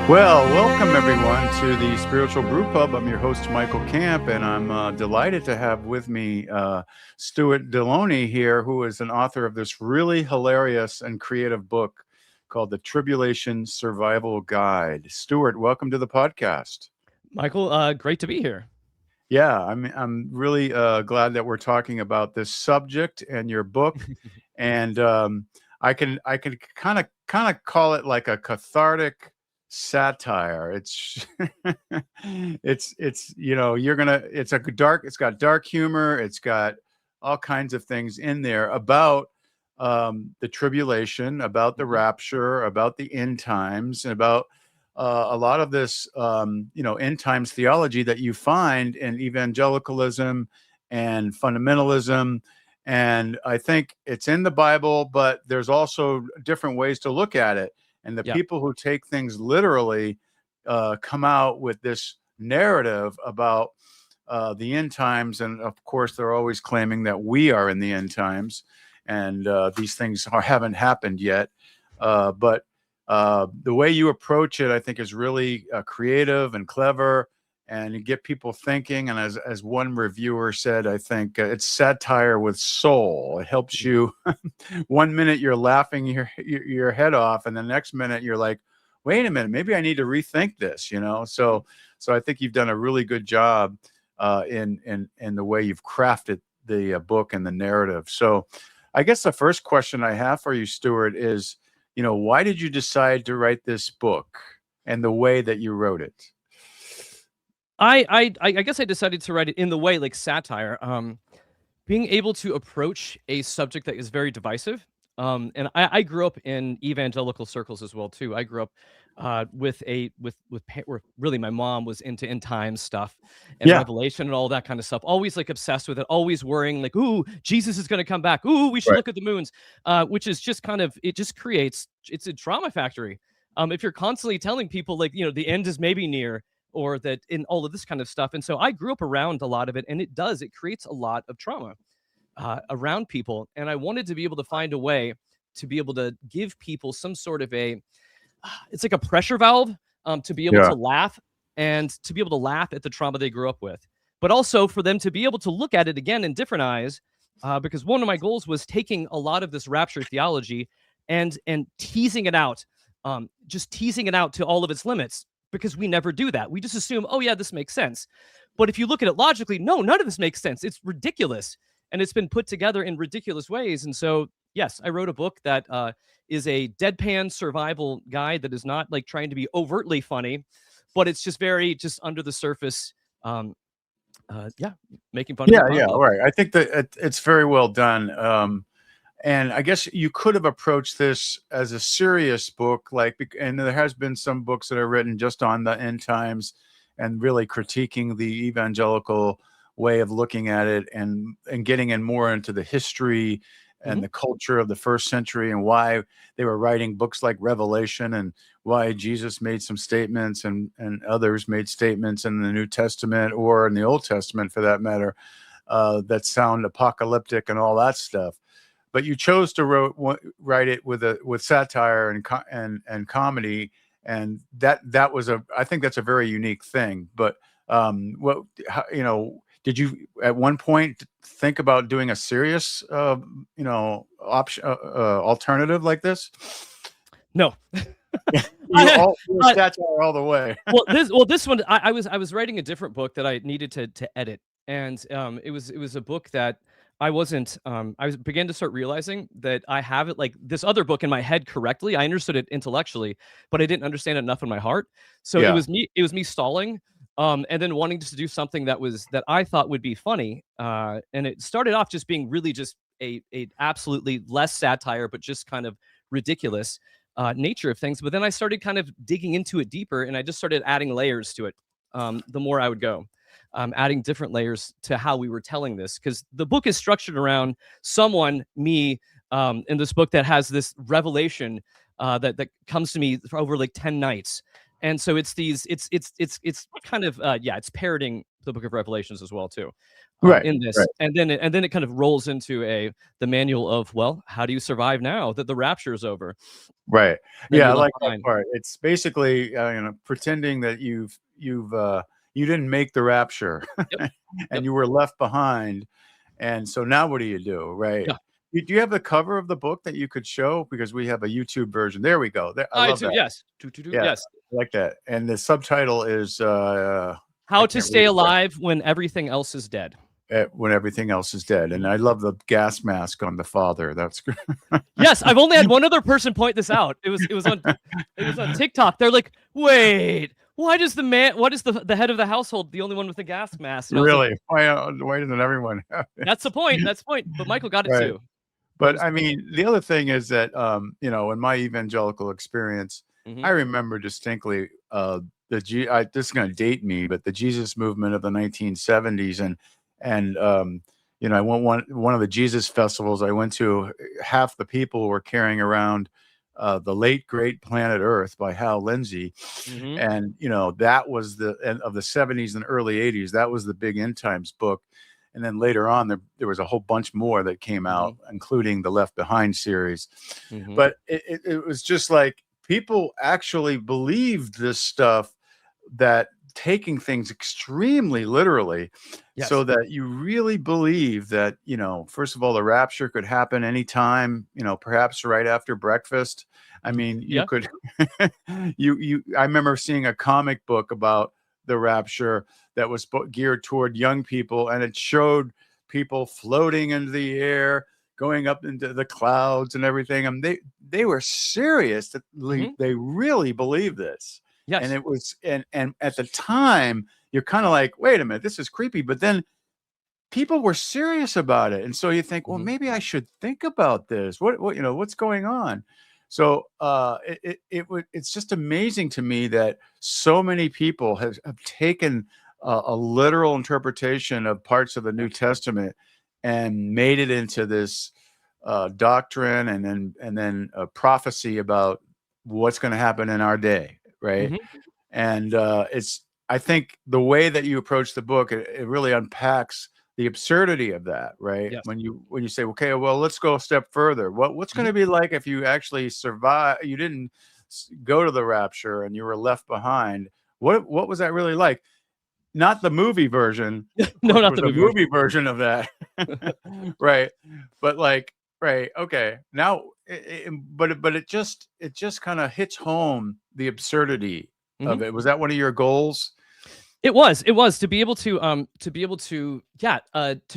Well, welcome everyone to the Spiritual Brew Pub. I'm your host, Michael Camp, and I'm delighted to have with me Stuart Delony here, who is an author of this really hilarious and creative book called The Tribulation Survival Guide. Stuart, welcome to the podcast. Michael, great to be here. Yeah, I'm really glad that we're talking about this subject and your book, and I can kind of call it like a cathartic satire. It's it's it's got dark humor, it's got all kinds of things in there about the tribulation, about the rapture, about the end times, and about a lot of this end times theology that you find in evangelicalism and fundamentalism. And I think it's in the Bible, but there's also different ways to look at it. And the people who take things literally come out with this narrative about the end times. And of course, they're always claiming that we are in the end times. And these things haven't happened yet. But the way you approach it, I think, is really creative and clever. And you get people thinking. And as one reviewer said, I think it's satire with soul. It helps you. 1 minute you're laughing your head off, and the next minute you're like, wait a minute, maybe I need to rethink this. So I think you've done a really good job in the way you've crafted the book and the narrative. So I guess the first question I have for you, Stuart, is, why did you decide to write this book and the way that you wrote it? I guess I decided to write it in the way like satire, being able to approach a subject that is very divisive. And I grew up in evangelical circles as well too. I grew up where really my mom was into end times stuff and Revelation and all that kind of stuff. Always like obsessed with it. Always worrying like, ooh, Jesus is going to come back. Ooh, we should look at the moons. Which is just it's a drama factory. If you're constantly telling people like the end is maybe near, or that in all of this kind of stuff. And so I grew up around a lot of it, and it creates a lot of trauma around people. And I wanted to be able to find a way to be able to give people some sort of it's like a pressure valve to be able to laugh, and to be able to laugh at the trauma they grew up with, but also for them to be able to look at it again in different eyes. Because one of my goals was taking a lot of this rapture theology and teasing it out, just teasing it out to all of its limits. Because we never do that. We just assume, oh yeah, this makes sense. But if you look at it logically, no, none of this makes sense. It's ridiculous. And it's been put together in ridiculous ways. And so, yes, I wrote a book that is a deadpan survival guide that is not like trying to be overtly funny, but it's just very just under the surface. Making fun of it. Yeah, right. I think that it's very well done. And I guess you could have approached this as a serious book, and there has been some books that are written just on the end times and really critiquing the evangelical way of looking at it, and getting in more into the history and the culture of the first century, and why they were writing books like Revelation, and why Jesus made some statements and others made statements in the New Testament, or in the Old Testament for that matter, that sound apocalyptic and all that stuff. But you chose to write it with satire and comedy, and that was I think that's a very unique thing. But did you at one point think about doing a serious alternative like this? No. Satire all the way. This one I was writing a different book that I needed to edit, and it was a book that I began to start realizing that I have it like this other book in my head correctly. I understood it intellectually, but I didn't understand it enough in my heart. So it was me stalling, and then wanting to do something that I thought would be funny. And it started off just being really just a absolutely less satire, but just kind of ridiculous nature of things. But then I started kind of digging into it deeper, and I just started adding layers to it. The more I would go. Adding different layers to how we were telling this, because the book is structured around me, in this book that has this revelation that comes to me for over like 10 nights. And so it's kind of it's parroting the book of Revelations as well too, Right. in this. Right. And then it kind of rolls into the manual of, well, how do you survive now that the rapture is over? Right. Then Yeah, you're I left like that behind. part. It's basically pretending that you didn't make the rapture Yep. and Yep. you were left behind. And so now what do you do? Right. Yeah. Do you have the cover of the book that you could show? Because we have a YouTube version. There we go. There, I I love do. that. Yes. Yeah, Yes. I like that. And the subtitle is I How to can't read stay it. alive when everything else is dead. When everything else is dead. And I love the gas mask on the father. That's good. Yes, I've only had one other person point this out. It was on TikTok. They're like, wait, why is the head of the household the only one with the gas mask? And I was like, Really? Why doesn't everyone have it? that's the point. That's the point. But Michael got it Right. too. But I mean, the other thing is that, in my evangelical experience, I remember distinctly this is going to date me, but the Jesus movement of the 1970s, and I went one of the Jesus festivals I went to. Half the people were carrying around the late great Planet Earth by Hal Lindsey, and that was the end of the 70s and early 80s. That was the big end times book. And then later on, there was a whole bunch more that came out, including the Left Behind series. But it was just like people actually believed this stuff, that taking things extremely literally, so that you really believe that, first of all, the rapture could happen anytime, perhaps right after breakfast. I mean, you could, I remember seeing a comic book about the rapture that was geared toward young people, and it showed people floating into the air, going up into the clouds and everything. And they were serious. They really believed this. Yes. And it was, and at the time, you're kind of like, wait a minute, this is creepy. But then people were serious about it. And so you think, well, maybe I should think about this. What's going on? So it's just amazing to me that so many people have taken a literal interpretation of parts of the New Testament and made it into this doctrine, and then a prophecy about what's going to happen in our day, right? And I think the way that you approach the book, it really unpacks the absurdity of that, right? Yes. When you say, okay, well, let's go a step further. What's going to be like if you actually survive? You didn't go to the rapture and you were left behind. What was that really like? Not the movie version. No, not the movie version of that, right? But right, okay. Now, but it just kind of hits home the absurdity of it. Was that one of your goals? It was to be able to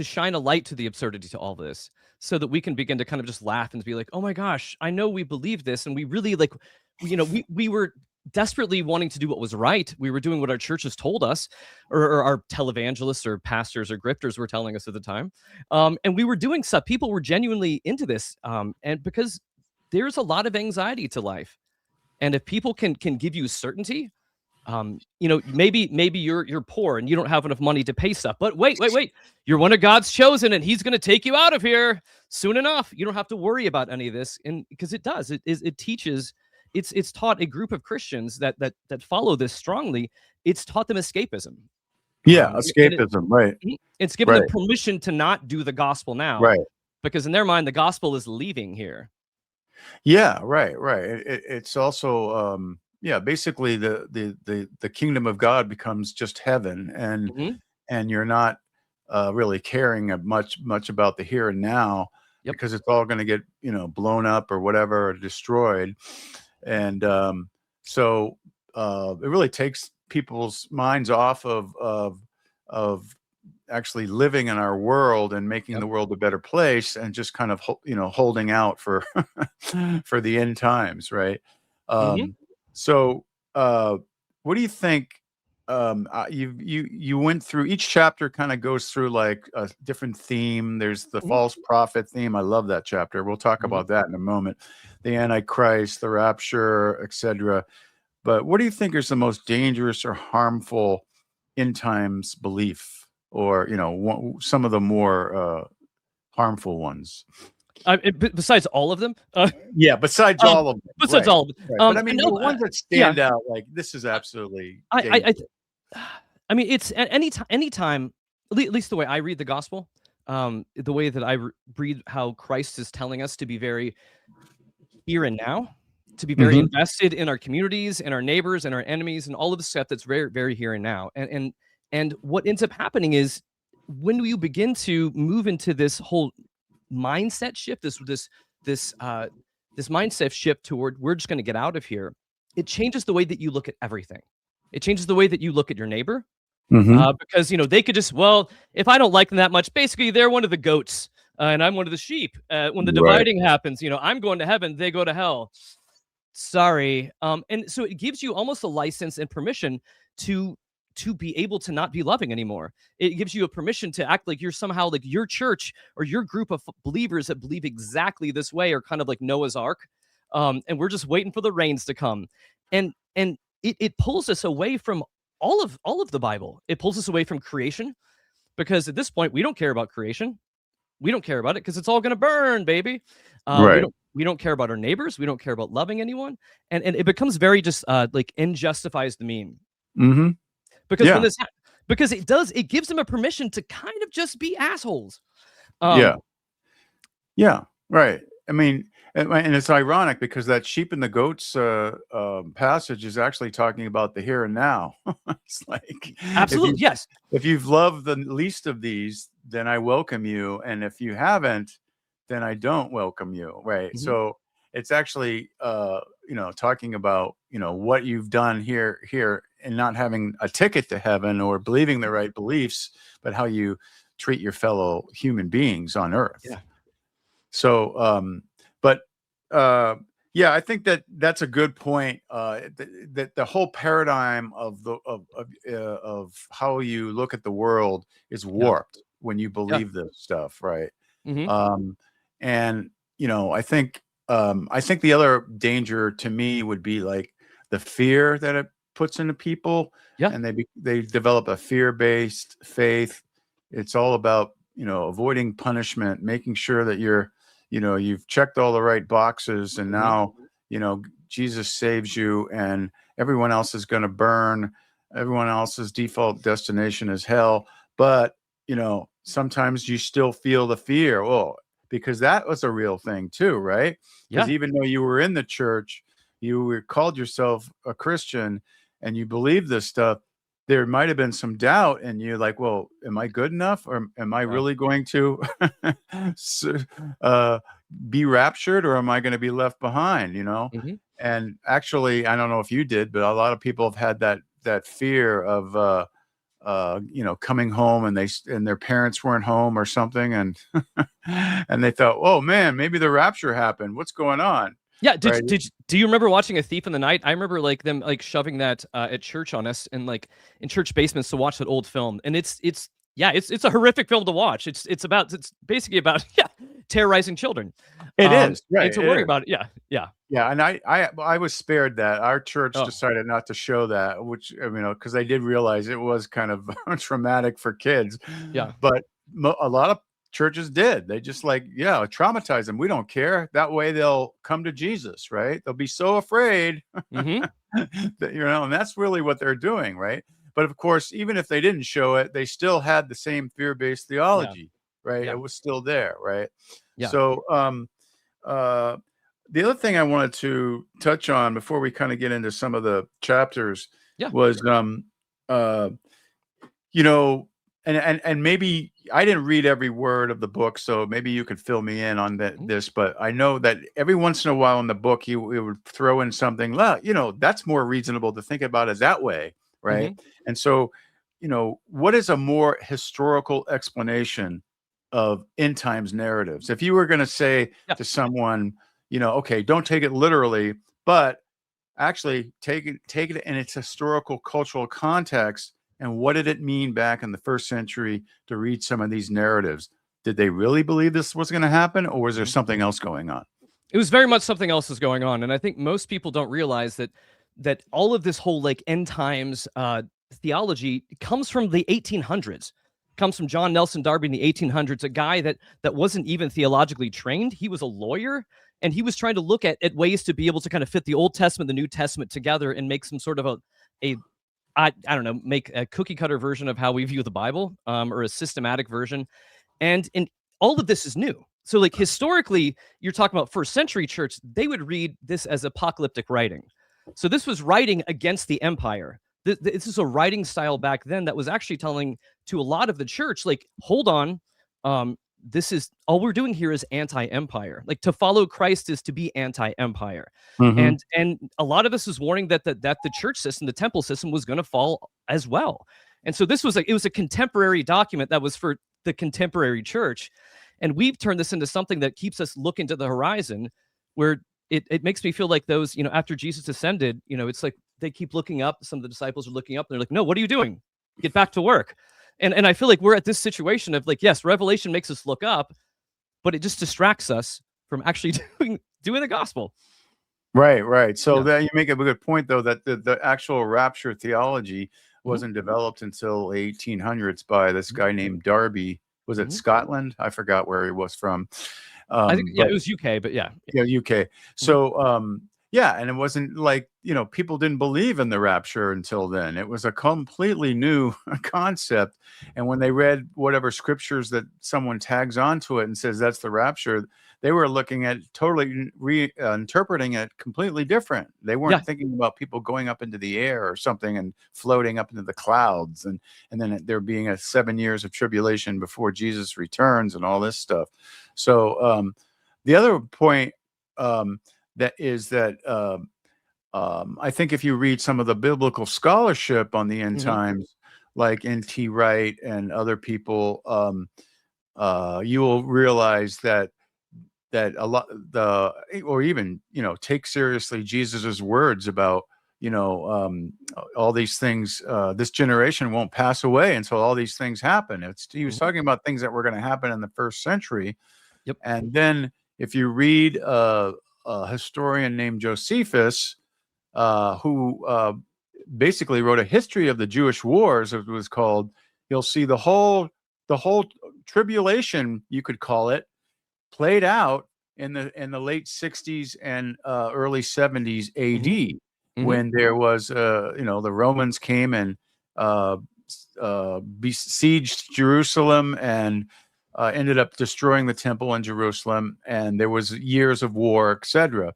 shine a light to the absurdity to all this, so that we can begin to kind of just laugh and be like, oh my gosh, I know we believe this, and we really we were desperately wanting to do what was right. We were doing what our churches told us, or our televangelists or pastors or grifters were telling us at the time, and we were doing stuff. People were genuinely into this, and because there's a lot of anxiety to life, and if people can give you certainty. Maybe you're poor and you don't have enough money to pay stuff, but wait, you're one of God's chosen, and He's going to take you out of here soon enough. You don't have to worry about any of this, and because it teaches, it's taught a group of Christians that follow this strongly. It's taught them escapism. Yeah, escapism, right? It's given them permission to not do the gospel now, right? Because in their mind, the gospel is leaving here. Yeah, right. It's also basically the kingdom of God becomes just heaven, and you're not really caring much about the here and now, because it's all going to get blown up or whatever, or destroyed. And so it really takes people's minds off of actually living in our world and making the world a better place, and just kind of holding out for for the end times, right? So what do you think? You went through, each chapter kind of goes through like a different theme. There's the false prophet theme. I love that chapter. We'll talk about that in a moment. The Antichrist, the rapture, etc. But what do you think is the most dangerous or harmful end times belief, or some of the more harmful ones? Besides all of them? Yeah, besides all of them. Besides all of them. Right. But I mean, the ones that stand out, like, this is absolutely I mean, it's anytime, at least the way I read the gospel, the way that I read how Christ is telling us to be very here and now, to be very invested in our communities and our neighbors and our enemies and all of the stuff that's very, very here and now. And what ends up happening is when you begin to move into this whole mindset shift, this mindset shift toward we're just going to get out of here, it changes the way that you look at everything. It changes the way that you look at your neighbor. Because they could just, well, if I don't like them that much, basically they're one of the goats and I'm one of the sheep. When the dividing happens, I'm going to heaven, they go to hell. Sorry. And so it gives you almost a license and permission to be able to not be loving anymore. It gives you a permission to act like you're somehow like your church or your group of believers that believe exactly this way are kind of like Noah's Ark. And we're just waiting for the rains to come. And it pulls us away from all of the Bible. It pulls us away from creation, because at this point we don't care about creation. We don't care about it because it's all going to burn, baby. We don't care about our neighbors. We don't care about loving anyone, and it becomes very just like end justifies the mean. Because when this because it gives them a permission to kind of just be assholes. Right. I mean, and it's ironic because that sheep and the goats passage is actually talking about the here and now. It's like, absolutely, yes. If you've loved the least of these, then I welcome you, and if you haven't, then I don't welcome you. Right. So it's actually talking about what you've done here, and not having a ticket to heaven or believing the right beliefs, but how you treat your fellow human beings on earth. So, I think that's a good point. That the whole paradigm of how you look at the world is warped when you believe this stuff, right? And I think the other danger to me would be like the fear that it puts into people, and they develop a fear-based faith. It's all about avoiding punishment, making sure that you've checked all the right boxes, and now Jesus saves you, and everyone else is going to burn. Everyone else's default destination is hell. But sometimes you still feel the fear. Well, because that was a real thing too, right? Because even though you were in the church, you called yourself a Christian, and you believe this stuff, there might have been some doubt, and you're like, well, am I good enough, or am I really going to be raptured, or am I going to be left behind? And actually, I don't know if you did, but a lot of people have had that fear of coming home and their parents weren't home or something, and and they thought, oh man, maybe the rapture happened. What's going on? Yeah. Do you remember watching A Thief in the Night? I remember like them like shoving that at church on us, and like in church basements to watch that old film. And it's a horrific film to watch. It's basically about terrorizing children. It is, right? And to worry about it. Yeah. And I was spared that. Our church decided not to show that, which because they did realize it was kind of traumatic for kids. But a lot of churches did. They just traumatize them. We don't care. That way they'll come to Jesus, right? They'll be so afraid that, and that's really what they're doing, right? But of course, even if they didn't show it, they still had the same fear-based theology, right? It was still there, right? So the other thing I wanted to touch on before we kind of get into some of the chapters was and maybe I didn't read every word of the book, so maybe you could fill me in on this, but I know that every once in a while in the book, he would throw in something, that's more reasonable to think about it that way, right? And so, what is a more historical explanation of end times narratives? If you were going to say to someone, okay, don't take it literally, but actually take it in its historical cultural context. And what did it mean back in the first century to read some of these narratives? Did they really believe this was going to happen, or was there something else going on? It was very much something else was going on. And I think most people don't realize that all of this whole like end times theology comes from the 1800s. Comes from John Nelson Darby in the 1800s, a guy that wasn't even theologically trained. He was a lawyer, and he was trying to look at ways to be able to kind of fit the Old Testament, the New Testament together, and make some sort of a I don't know, make a cookie cutter version of how we view the Bible, or a systematic version. And all of this is new. So like historically, you're talking about first century church, they would read this as apocalyptic writing. So this was writing against the empire. This is a writing style back then that was actually telling to a lot of the church, like, hold on, this is all we're doing here is anti-empire. Like to follow Christ is to be anti-empire. Mm-hmm. And a lot of us was warning that the church system, the temple system, was going to fall as well. And so this was it was a contemporary document that was for the contemporary church. And we've turned this into something that keeps us looking to the horizon, where it makes me feel like those, after Jesus ascended, it's like they keep looking up. Some of the disciples are looking up. And they're like, no, what are you doing? Get back to work. And I feel like we're at this situation of like, yes, Revelation makes us look up, but it just distracts us from actually doing the gospel. Right. So Yeah. that you make a good point, though, that the actual rapture theology wasn't developed until 1800s by this guy named Darby. Was it Scotland? I forgot where he was from. I think it was UK, but yeah, UK. So yeah, and it wasn't like people didn't believe in the rapture until then. It was a completely new concept, and when they read whatever scriptures that someone tags onto it and says that's the rapture, they were looking at totally interpreting it completely different. They weren't thinking about people going up into the air or something and floating up into the clouds, and then there being a 7 years of tribulation before Jesus returns and all this stuff. So the other point that is that I think if you read some of the biblical scholarship on the end times, like N.T. Wright and other people, you will realize that a lot or even take seriously Jesus's words about all these things. This generation won't pass away until all these things happen. He was talking about things that were going to happen in the first century. Yep. And then if you read a historian named Josephus, who basically wrote a history of the Jewish wars, it was called, you'll see the whole tribulation, you could call it, played out in the late 60s and early 70s AD, when there was the Romans came and besieged Jerusalem and ended up destroying the temple in Jerusalem, and there was years of war, etc.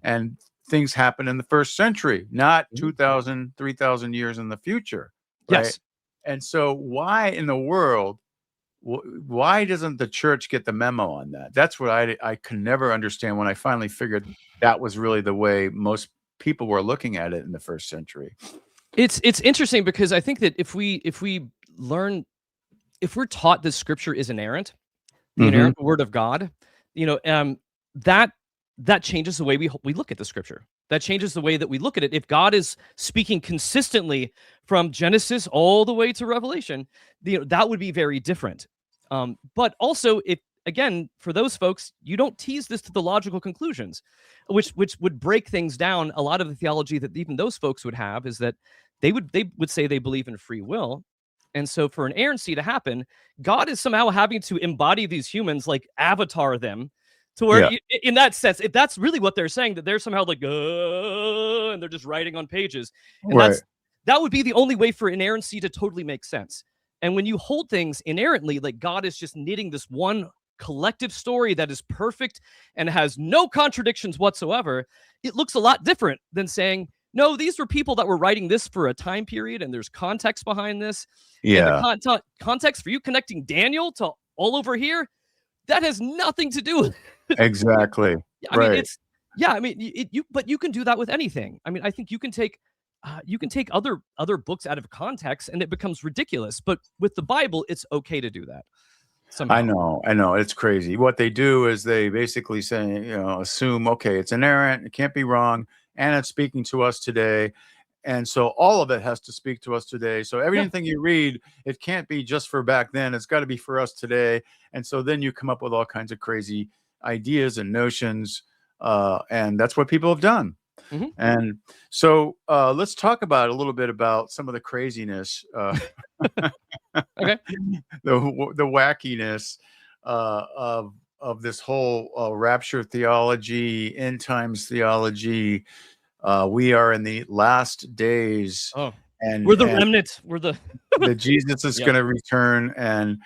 And things happened in the first century, not 2,000, 3,000 years in the future. Right? Yes. And so why in the world, why doesn't the church get the memo on that? That's what I can never understand, when I finally figured that was really the way most people were looking at it in the first century. It's interesting, because I think that if we're taught that scripture is inerrant, the inerrant word of God, that changes the way we look at the scripture. That changes the way that we look at it. If God is speaking consistently from Genesis all the way to Revelation, that would be very different. But also, if again, for those folks, you don't tease this to the logical conclusions, which would break things down. A lot of the theology that even those folks would have is that they would say they believe in free will. And so for an inerrancy to happen, God is somehow having to embody these humans, like avatar them, to where in that sense, if that's really what they're saying, that they're somehow like, and they're just writing on pages. And that would be the only way for inerrancy to totally make sense. And when you hold things inerrantly, like God is just knitting this one collective story that is perfect and has no contradictions whatsoever, it looks a lot different than saying, no, these were people that were writing this for a time period, and there's context behind this. Yeah. And the context for you connecting Daniel to all over here, that has nothing to do with it. Exactly. I mean, but you can do that with anything. I mean, I think you can take other books out of context and it becomes ridiculous. But with the Bible, it's okay to do that. Somehow. I know. It's crazy. What they do is they basically say, assume, okay, it's inerrant, it can't be wrong, and it's speaking to us today. And so all of it has to speak to us today. So everything you read, it can't be just for back then. It's got to be for us today. And so then you come up with all kinds of crazy ideas and notions. And that's what people have done. And so let's talk about a little bit about some of the craziness, okay, the wackiness of this whole rapture theology, end times theology. We are in the last days, we're the remnant. We're the that Jesus is going to return. And,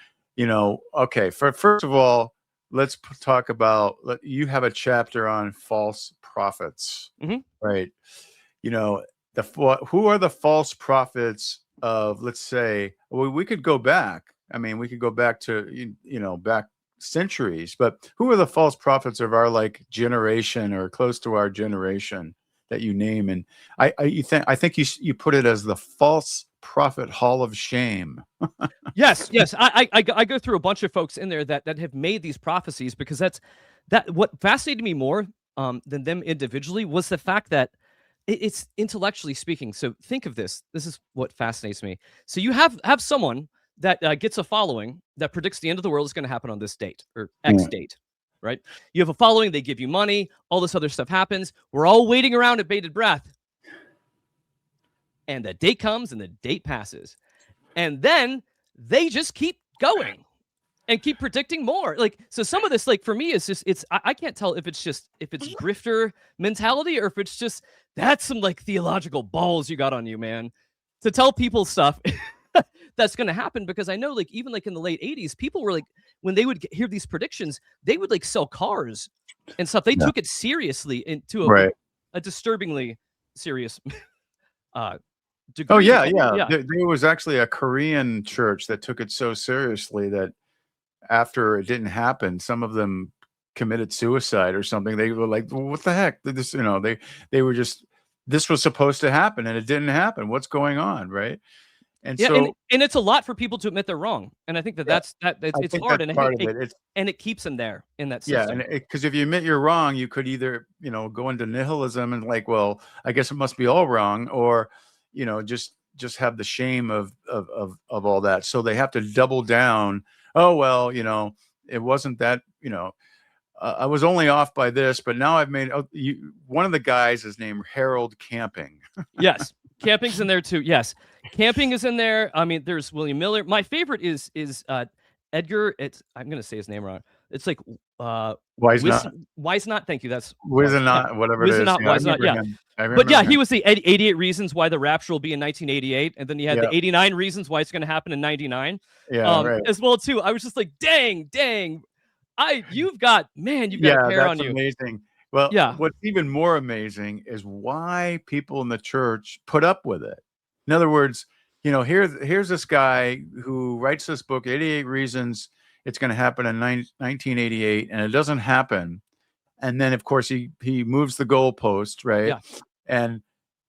okay, first of all, let's talk about, you have a chapter on false prophets, right? Who are the false prophets of, let's say, well, we could go back. I mean, we could go back to, back centuries, but who are the false prophets of our generation or close to our generation that you name? And I think you put it as the false prophet hall of shame. Yes. I go through a bunch of folks in there that have made these prophecies, because what fascinated me more than them individually was the fact that it's intellectually speaking. So think of this. This is what fascinates me. So you have someone that gets a following that predicts the end of the world is going to happen on this date or X date, right? You have a following, they give you money, all this other stuff happens. We're all waiting around at bated breath. And the date comes and the date passes. And then they just keep going and keep predicting more. So some of this, for me, is just, I can't tell if it's grifter mentality or if it's just, that's some theological balls you got on you, man, to tell people stuff that's going to happen. Because I know even in the late 80s, people were when they would hear these predictions, they would sell cars and stuff. They took it seriously into a disturbingly serious degree. Oh yeah. There was actually a Korean church that took it so seriously that after it didn't happen, some of them committed suicide or something. They were like, well, what the heck? This, they were just, this was supposed to happen and it didn't happen. What's going on, right? And so, and it's a lot for people to admit they're wrong. And I think it's hard, and it keeps them there in that system. Yeah, and because if you admit you're wrong, you could either go into nihilism and well, I guess it must be all wrong, or just have the shame of all that. So they have to double down. Oh well, it wasn't that. I was only off by this, but now I've made. One of the guys is named Harold Camping. Yes, Camping's in there too. Yes, Camping is in there. I mean, there's William Miller. My favorite is Edgar. I'm going to say his name wrong. It's Wisenot. Thank you. That's Wisenot, whatever it is. Wisenot, yeah. But yeah, he was the 88 reasons why the rapture will be in 1988, and then he had the 89 reasons why it's going to happen in 99. As well too. I was just like, dang. You've got a pair on you. Amazing. Well, what's even more amazing is why people in the church put up with it. In other words, here's this guy who writes this book, 88 Reasons It's Going to Happen in 1988, and it doesn't happen. And then, of course, he moves the goalpost, right? Yeah.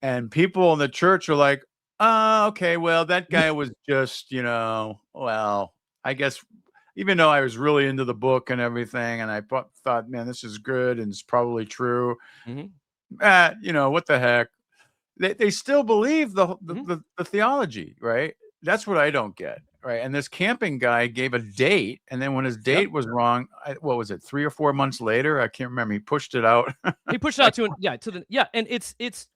And people in the church are like, okay, well, that guy was just, well, I guess, even though I was really into the book and everything, and I thought, man, this is good and it's probably true. What the heck? They still believe the theology, right? That's what I don't get, right? And this Camping guy gave a date, and then when his date was wrong, what was it, 3 or 4 months later? I can't remember. He pushed it out. He pushed it out and it's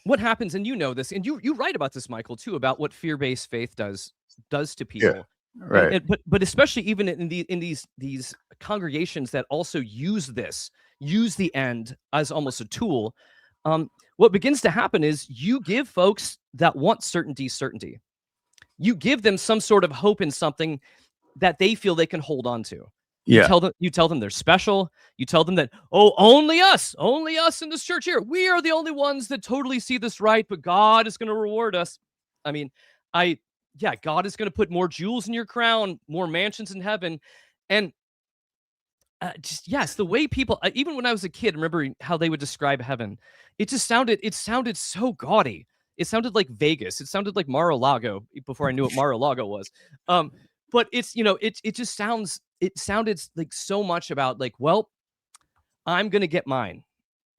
what happens, and this, and you write about this, Michael, too, about what fear-based faith does to people. Yeah. Right. But especially even in these congregations that also use the end as almost a tool. What begins to happen is you give folks that want certainty. You give them some sort of hope in something that they feel they can hold on to. You tell them they're special. You tell them that, only us in this church here. We are the only ones that totally see this right, but God is going to reward us. I mean, God is going to put more jewels in your crown, more mansions in heaven. And the way people, even when I was a kid, remembering how they would describe heaven, it sounded so gaudy. It sounded like Vegas. It sounded like Mar-a-Lago before I knew what Mar-a-Lago was. But it's, it sounded like so much about well, I'm going to get mine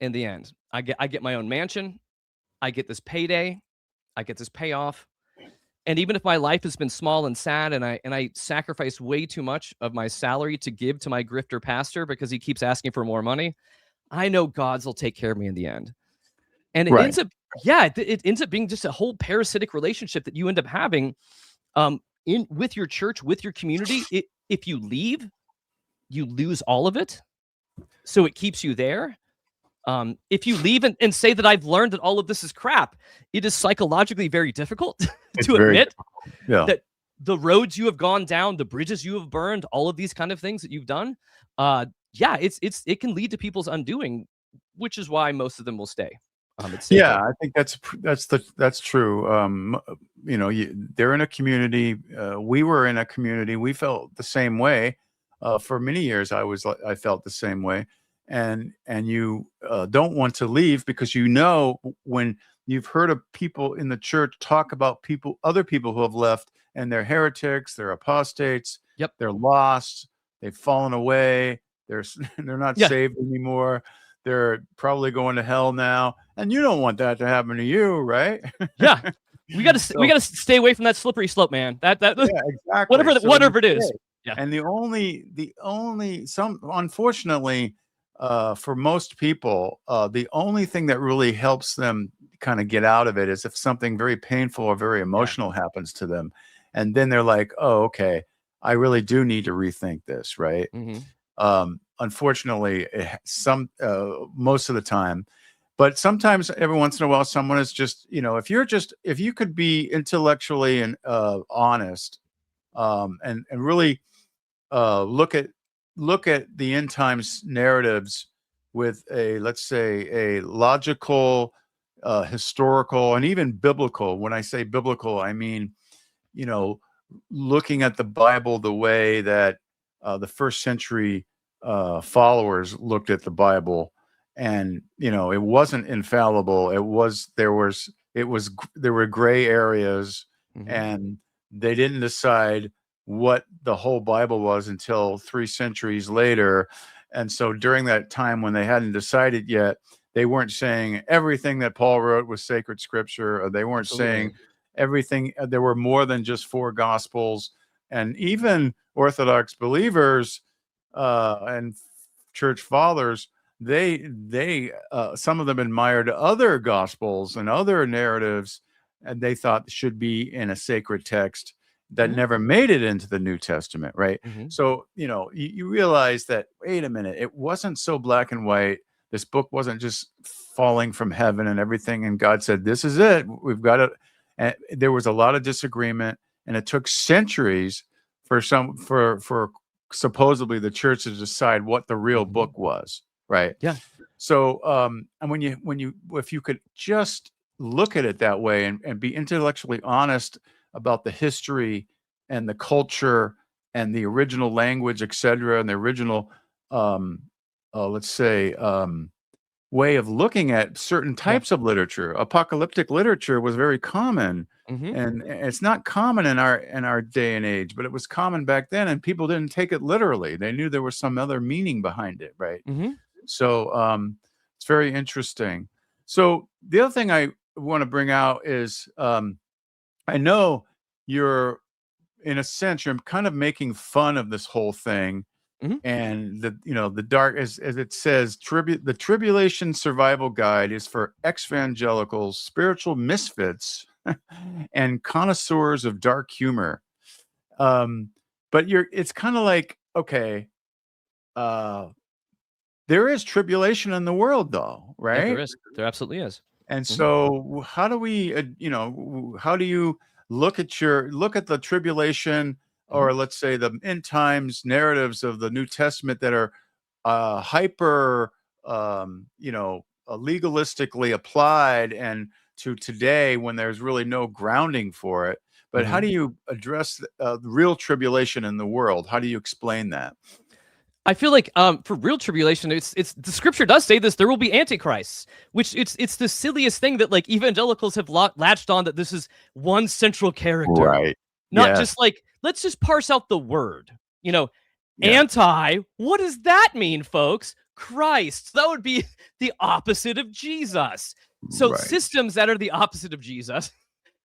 in the end. I get my own mansion. I get this payday. I get this payoff. And even if my life has been small and sad, and I sacrifice way too much of my salary to give to my grifter pastor because he keeps asking for more money, I know God's will take care of me in the end. And it ends up, it ends up being just a whole parasitic relationship that you end up having with your church, with your community. If you leave, you lose all of it. So it keeps you there. If you leave and say that I've learned that all of this is crap, it is psychologically very difficult It's to very admit difficult. Yeah. that the roads you have gone down, the bridges you have burned, all of these kind of things that you've done, yeah, it can lead to people's undoing, which is why most of them will stay. It's simple. Yeah, I think that's true. You know, they're in a community. We were in a community. We felt the same way. For many years, I felt the same way, and you don't want to leave because you know when you've heard of people in the church talk about other people who have left, and they're heretics, they're apostates, Yep. they're lost, they've fallen away, they're not Yeah. saved anymore. They're probably going to hell now, and you don't want that to happen to you, right? Yeah. We gotta stay away from that slippery slope, man. That Yeah, exactly. whatever it is. Yeah. And unfortunately, for most people, the only thing that really helps them kind of get out of it is if something very painful or very emotional happens to them, and then they're like, "Oh, okay, I really do need to rethink this," right? Unfortunately, most of the time, but sometimes every once in a while, someone is just, if you could be intellectually and honest, and really look at the end times narratives with let's say a logical, historical, and even biblical. When I say biblical, I mean, looking at the Bible the way that the first century followers looked at the Bible, and it wasn't infallible. There were gray areas, and they didn't decide what the whole Bible was until 3 centuries later. And so during that time when they hadn't decided yet, they weren't saying everything that Paul wrote was sacred scripture, or they weren't saying everything. There were more than just 4 gospels. And even Orthodox believers and church fathers, they some of them admired other gospels and other narratives, and they thought should be in a sacred text that never made it into the New Testament, right? So, you realize that, wait a minute, it wasn't so black and white. This book wasn't just falling from heaven and everything, and God said, this is it. We've got it. And there was a lot of disagreement, and it took centuries for supposedly the church to decide what the real book was, right? Yeah. So, and if you could just look at it that way and be intellectually honest about the history and the culture and the original language, etc., and the original, let's say, way of looking at certain types of literature. Apocalyptic literature was very common, and it's not common in our day and age, but it was common back then, and people didn't take it literally. They knew there was some other meaning behind it, right? So it's very interesting. So the other thing I want to bring out is, I know you're, in a sense, you're kind of making fun of this whole thing, and the dark, as it says, the Tribulation Survival Guide is for exvangelicals, spiritual misfits, and connoisseurs of dark humor. But it's kind of like, okay, there is tribulation in the world, though, right? Yeah, there is. There absolutely is. And so how do we, how do you look at the tribulation, or let's say the end times narratives of the New Testament that are hyper, legalistically applied, and to today when there's really no grounding for it? But how do you address the real tribulation in the world? How do you explain that? I feel like for real tribulation, it's the scripture does say this: there will be antichrists, which it's the silliest thing that like evangelicals have latched on, that this is one central character, right? Not just like, let's just parse out the word, anti. What does that mean, folks? Christ. That would be the opposite of Jesus. So systems that are the opposite of Jesus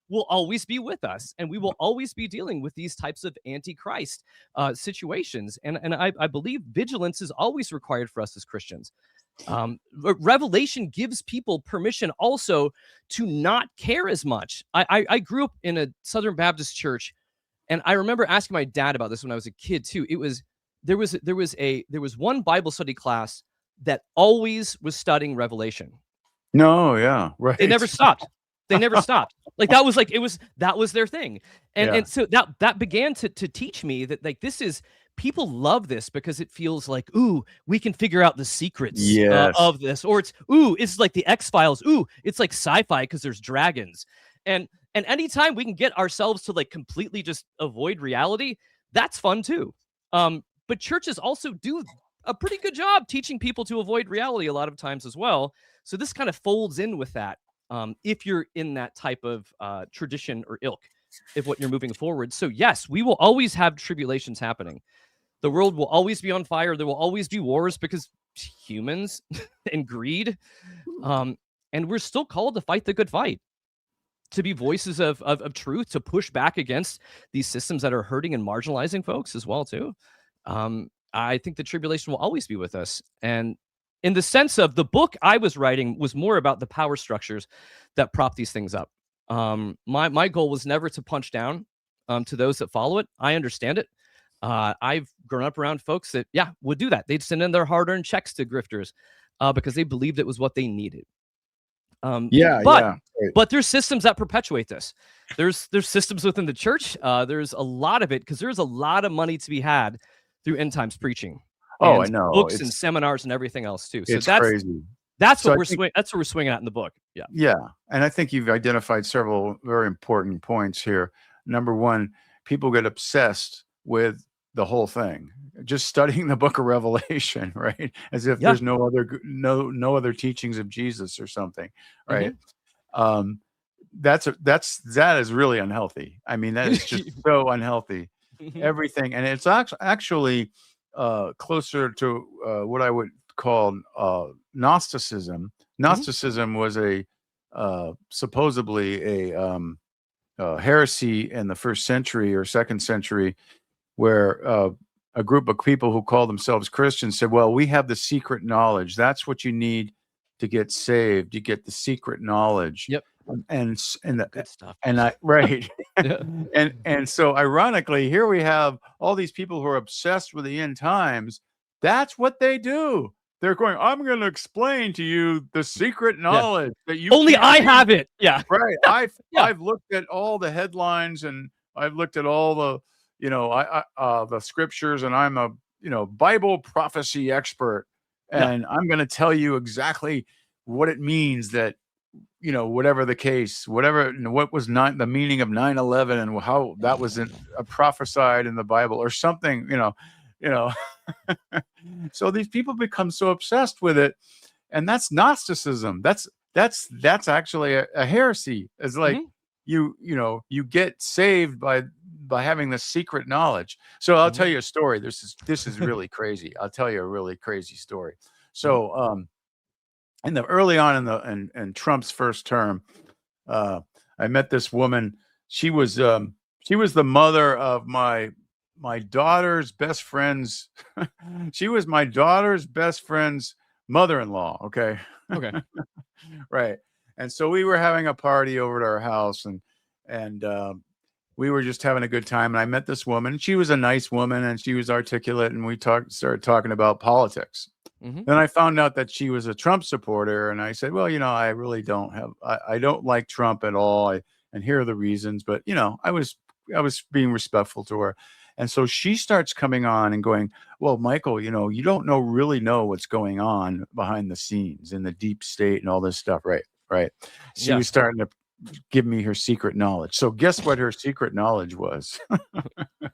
will always be with us, and we will always be dealing with these types of antichrist situations. And I believe vigilance is always required for us as Christians. Revelation gives people permission also to not care as much. I grew up in a Southern Baptist church, and I remember asking my dad about this when I was a kid too. There was one Bible study class that always was studying Revelation. No, yeah, right. They never stopped. They never stopped. Like that was their thing. And so that began to teach me that like this is people love this because it feels like, ooh, we can figure out the secrets Yes. of this, or it's like the X-Files. Ooh, it's like sci-fi because there's dragons. And anytime we can get ourselves to like completely just avoid reality, that's fun too. But churches also do a pretty good job teaching people to avoid reality a lot of times as well. So this kind of folds in with that. If you're in that type of tradition or ilk of what you're moving forward. So yes, we will always have tribulations happening. The world will always be on fire. There will always be wars because humans and greed. And we're still called to fight the good fight, to be voices of truth, to push back against these systems that are hurting and marginalizing folks as well too. I think the tribulation will always be with us. And in the sense of the book I was writing was more about the power structures that prop these things up. My goal was never to punch down to those that follow it. I understand it. I've grown up around folks that, would do that. They'd send in their hard-earned checks to grifters because they believed it was what they needed. But there's systems that perpetuate this. There's systems within the church. There's a lot of it because there's a lot of money to be had through end times preaching. Oh, I know. Books and seminars and everything else too. So it's crazy. That's what that's what we're swinging at in the book. Yeah. Yeah. And I think you've identified several very important points here. Number one, people get obsessed with the whole thing, just studying the book of Revelation, right? As if there's no other teachings of Jesus or something, right? That is really unhealthy. I mean, that is just so unhealthy. Everything. And it's actually closer to what I would call Gnosticism. Gnosticism was supposedly a heresy in the 1st century or 2nd century, where a group of people who call themselves Christians said, well, we have the secret knowledge. That's what you need to get saved. You get the secret knowledge. Yep. And the good stuff. And right. And so ironically, here we have all these people who are obsessed with the end times. That's what they do. They're going, I'm going to explain to you the secret knowledge that you only I have it. Yeah. Right. I've looked at all the headlines and I've looked at all the, the scriptures, and I'm a, Bible prophecy expert. And I'm going to tell you exactly what it means that, whatever the case, what was the meaning of 9/11 and how that was prophesied in the Bible or something, So these people become so obsessed with it, and that's Gnosticism. That's actually a heresy. It's like you get saved by having the secret knowledge. So I'll tell you a story. This is really crazy. I'll tell you a really crazy story. So early on in Trump's first term, I met this woman. She was the mother of my daughter's best friend's. She was my daughter's best friend's mother-in-law. Okay. Right. And so we were having a party over at our house, and we were just having a good time. And I met this woman. She was a nice woman, and she was articulate, and we started talking about politics. Then I found out that she was a Trump supporter, and I said, well, I really don't I don't like Trump at all. And here are the reasons, but I was being respectful to her. And so she starts coming on and going, well, Michael, you don't really know what's going on behind the scenes in the deep state and all this stuff. Right. She was starting to give me her secret knowledge. So guess what her secret knowledge was?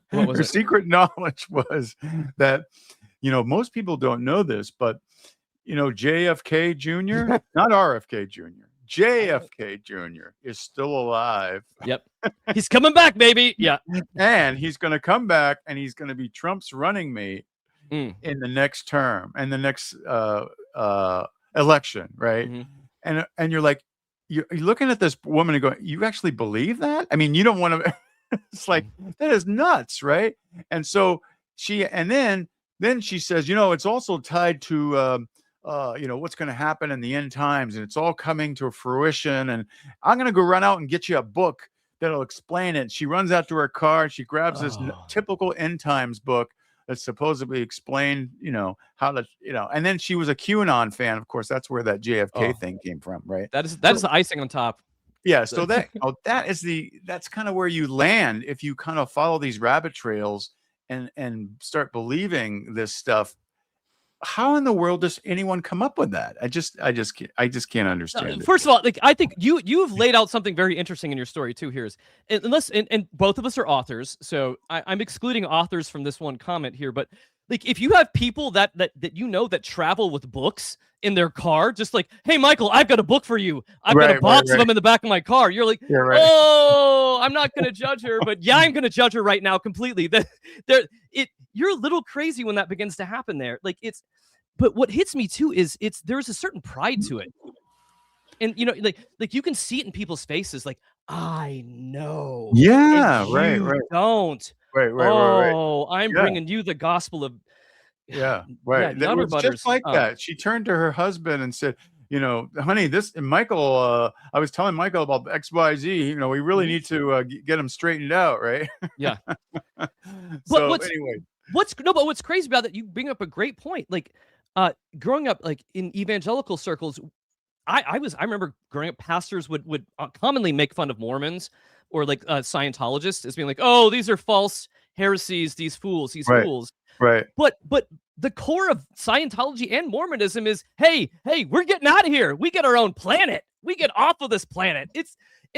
What was her it? secret knowledge was that, most people don't know this, but, JFK Jr., not RFK Jr., JFK Jr. is still alive. Yep. He's coming back, baby. Yeah. And he's going to come back, and he's going to be Trump's running mate in the next term and the next election. Right. And you're like, you're looking at this woman and going, you actually believe that? I mean, you don't want to, it's like, that is nuts. Right. And so then she says, it's also tied to, what's going to happen in the end times, and it's all coming to fruition. And I'm going to go run out and get you a book that'll explain it. She runs out to her car and she grabs this typical end times book that supposedly explained, how to, and then she was a QAnon fan. Of course, that's where that JFK thing came from, right? That is the icing on top. Yeah. So that's kind of where you land if you kind of follow these rabbit trails and start believing this stuff. How in the world does anyone come up with that? I just can't understand it. First of all, like, I think you've laid out something very interesting in your story too. Here is, and both of us are authors, so I'm excluding authors from this one comment here. But like, if you have people that that travel with books in their car, just like, hey, Michael, I've got a book for you. I've got a box of them in the back of my car. You're like, oh, I'm not going to judge her, but yeah, I'm going to judge her right now completely. You're a little crazy when that begins to happen there. Like, but what hits me too is there's a certain pride to it. And like you can see it in people's faces, like, I know. Yeah, and right. Don't. Right. I'm bringing you the gospel of right. Nutter It was butters. just like that. She turned to her husband and said, honey, this and Michael. I was telling Michael about XYZ. We really need to get him straightened out, right? Yeah. So anyway, but what's crazy about that? You bring up a great point. Like, growing up, like in evangelical circles, I remember growing up, pastors would commonly make fun of Mormons or like Scientologists as being like, oh, these are false heresies, these fools. Right. But the core of Scientology and Mormonism is, hey, we're getting out of here. We get our own planet. We get off of this planet.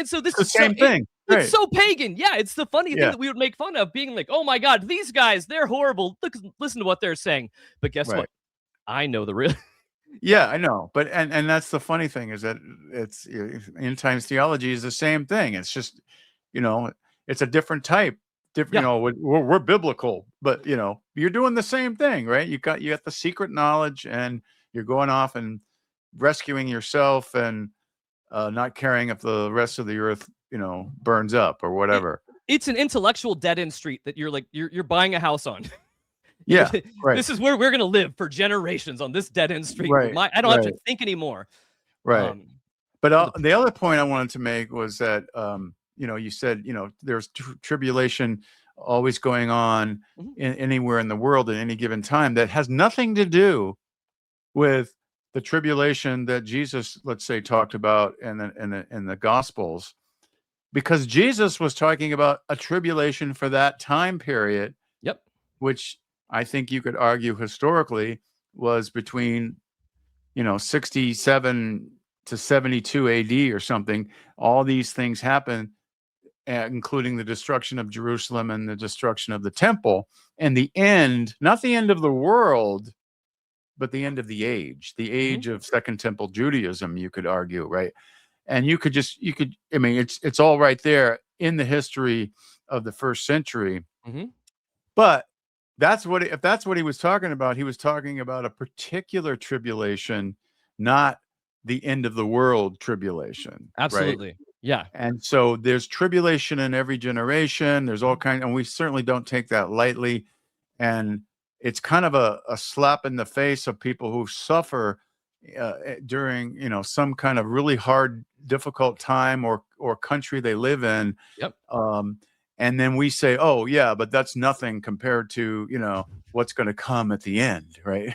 So this is the same thing. It's so pagan. Yeah, it's the funny thing that we would make fun of, being like, oh my God, these guys, they're horrible. Listen to what they're saying. But guess what? I know the real. Yeah, I know. But and that's the funny thing, is that it's end times theology is the same thing. It's just, it's a different type. We're biblical, but you're doing the same thing, right? You got the secret knowledge, and you're going off and rescuing yourself, and not caring if the rest of the earth, burns up or whatever. It's an intellectual dead end street that you're buying a house on. Yeah, right. This is where we're going to live for generations, on this dead end street. Right, I don't have to think anymore. Right. But the other point I wanted to make was that, you said, there's tribulation always going on anywhere in the world at any given time. That has nothing to do with the tribulation that Jesus, let's say, talked about in the Gospels, because Jesus was talking about a tribulation for that time period. Yep. Which I think you could argue historically was between, 67 to 72 AD or something. All these things happen, including the destruction of Jerusalem and the destruction of the temple, and the end, not the end of the world, but the end of the age of Second Temple Judaism, you could argue, right? And it's all right there in the history of the first century. But if that's what he was talking about, he was talking about a particular tribulation, not the end of the world tribulation. Absolutely. Right? Yeah. And so there's tribulation in every generation. There's all kinds, and we certainly don't take that lightly. And it's kind of a slap in the face of people who suffer during, some kind of really hard, difficult time or country they live in. Yep. And then we say, oh, yeah, but that's nothing compared to, what's going to come at the end, right?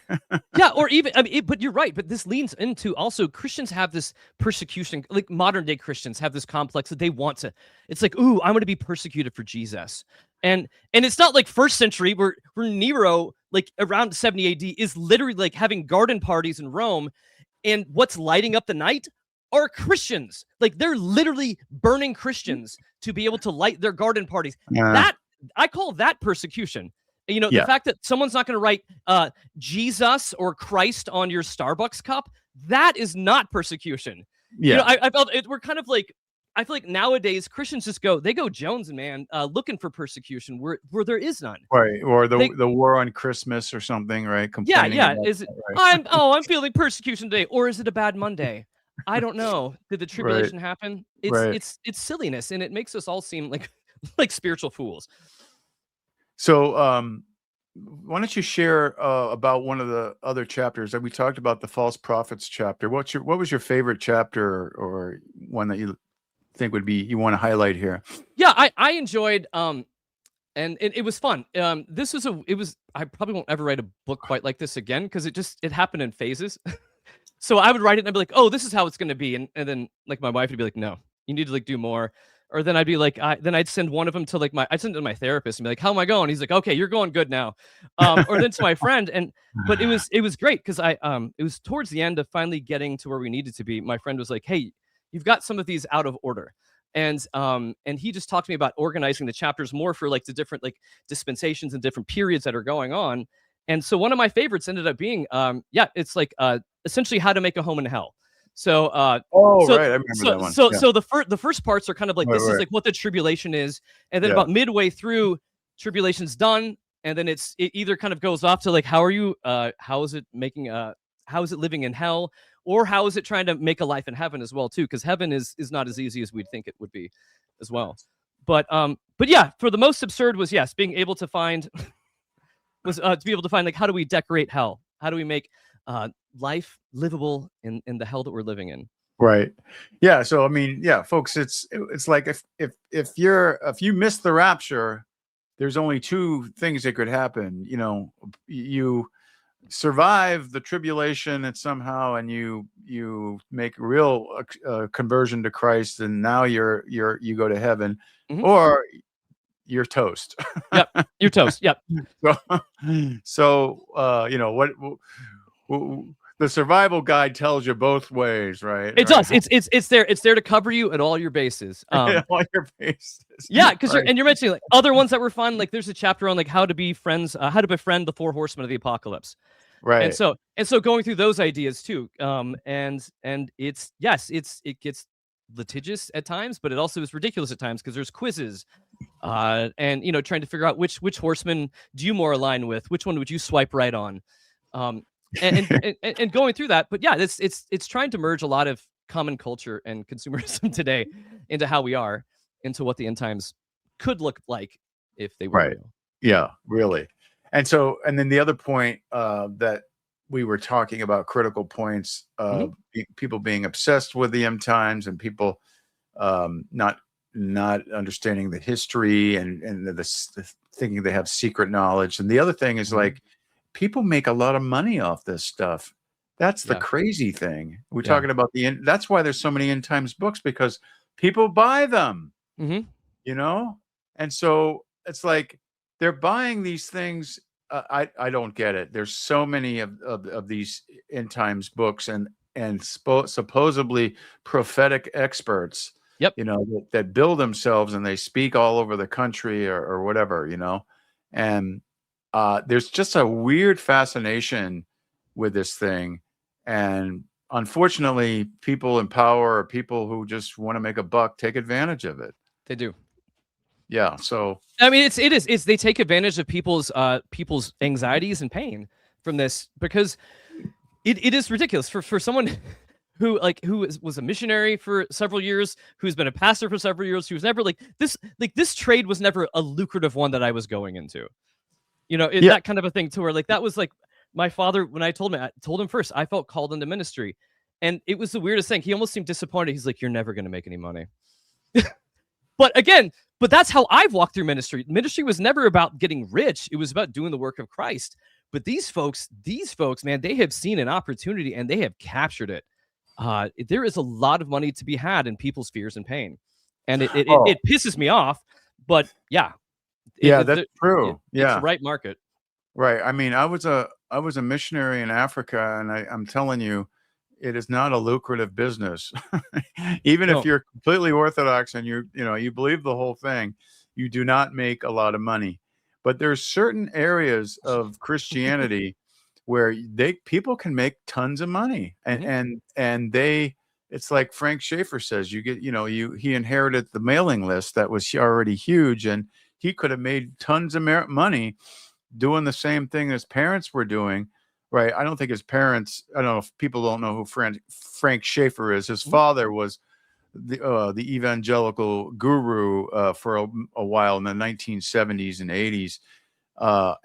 Yeah, or even, but you're right. But this leans into also, Christians have this persecution, like modern day Christians have this complex that they want to, it's like, ooh, I'm going to be persecuted for Jesus. And it's not like first century where Nero, like around 70 AD, is literally like having garden parties in Rome. And what's lighting up the night are Christians. Like, they're literally burning Christians to be able to light their garden parties. That, I call that persecution. The fact that someone's not going to write Jesus or Christ on your Starbucks cup, that is not persecution. Yeah. I felt it. We're kind of like, I feel like nowadays Christians just go jonesing, man, looking for persecution where there is none. Right. Or the war on Christmas or something, right? Yeah. Is it, right? I'm feeling persecution today, or is it a bad Monday? I don't know. Did the tribulation happen? It's silliness, and it makes us all seem like spiritual fools. So why don't you share about one of the other chapters that we talked about, the false prophets chapter? What was your favorite chapter, or one that you think you want to highlight here? Yeah, I enjoyed And it was fun. I probably won't ever write a book quite like this again, because it happened in phases. So I would write it and I'd be like, oh, this is how it's going to be. And then like my wife would be like, no, you need to like do more. Or then I'd be like, then I'd send one of them to like I'd send it to my therapist and be like, how am I going? He's like, okay, you're going good now. Or then to my friend. But it was great, because it was towards the end of finally getting to where we needed to be. My friend was like, hey, you've got some of these out of order. And he just talked to me about organizing the chapters more for like the different like dispensations and different periods that are going on. And so one of my favorites ended up being, it's like essentially how to make a home in hell. So Oh, so right. I remember that one. Yeah. so the first parts are kind of like, Right, this is right. like what the tribulation is, and then Yeah. about midway through, tribulation's done, and then it either kind of goes off to like, how is it living in hell, or how is it trying to make a life in heaven as well too, because heaven is not as easy as we'd think it would be as well. But yeah, for the most absurd was, yes, being able to find to be able to find like, how do we decorate hell? How do we make life livable in the hell that we're living in? Right. Yeah. So I mean, yeah, folks, it's like if you miss the rapture, there's only two things that could happen. You know, you survive the tribulation and somehow, and you make real conversion to Christ, and now you go to heaven, or you're toast. Yep, you're toast. Yep. So you know what the survival guide tells you both ways, right? It does. It's there to cover you at all your bases. All your bases. Yeah, because you're mentioning like other ones that were fun. Like there's a chapter on like how to be friends, how to befriend the four horsemen of the apocalypse. Right. And so going through those ideas too. And it gets litigious at times, but it also is ridiculous at times, because there's quizzes, and trying to figure out which horseman do you more align with, which one would you swipe right on, and going through that. But yeah, it's trying to merge a lot of common culture and consumerism today into how we are, into what the end times could look like if they were real. Yeah, really. And then the other point that we were talking about, critical points, people being obsessed with the end times, and people not understanding the history, and the thinking they have secret knowledge. And the other thing is like, people make a lot of money off this stuff. That's the crazy thing. We're talking about that's why there's so many end times books, because people buy them, you know? And so it's like, they're buying these things. I don't get it. There's so many of these end times books, and supposedly prophetic experts, that bill themselves, and they speak all over the country or whatever, and there's just a weird fascination with this thing. And unfortunately, people in power, or people who just want to make a buck, take advantage of it. They do. Yeah. So I mean, it's they take advantage of people's anxieties and pain from this, because it is ridiculous for someone who was a missionary for several years, who's been a pastor for several years, who's never this trade was never a lucrative one that I was going into, that kind of a thing, to where like, that was like my father, when I told him first, I felt called into ministry, and it was the weirdest thing. He almost seemed disappointed. He's like, you're never going to make any money. But that's how I've walked through ministry. Ministry was never about getting rich. It was about doing the work of Christ. But these folks, man, they have seen an opportunity, and they have captured it. There is a lot of money to be had in people's fears and pain. And it pisses me off. But yeah. That's true. It's the right market. Right. I mean, I was a missionary in Africa, and I'm telling you, it is not a lucrative business. Even if you're completely Orthodox and you believe the whole thing, you do not make a lot of money. But there's certain areas of Christianity where people can make tons of money, and it's like Frank Schaeffer says, you get, he inherited the mailing list that was already huge, and he could have made tons of money doing the same thing his parents were doing. Right. I don't think his parents, I don't know if people don't know who Frank Schaeffer is. His father was the evangelical guru for a while in the 1970s and 80s,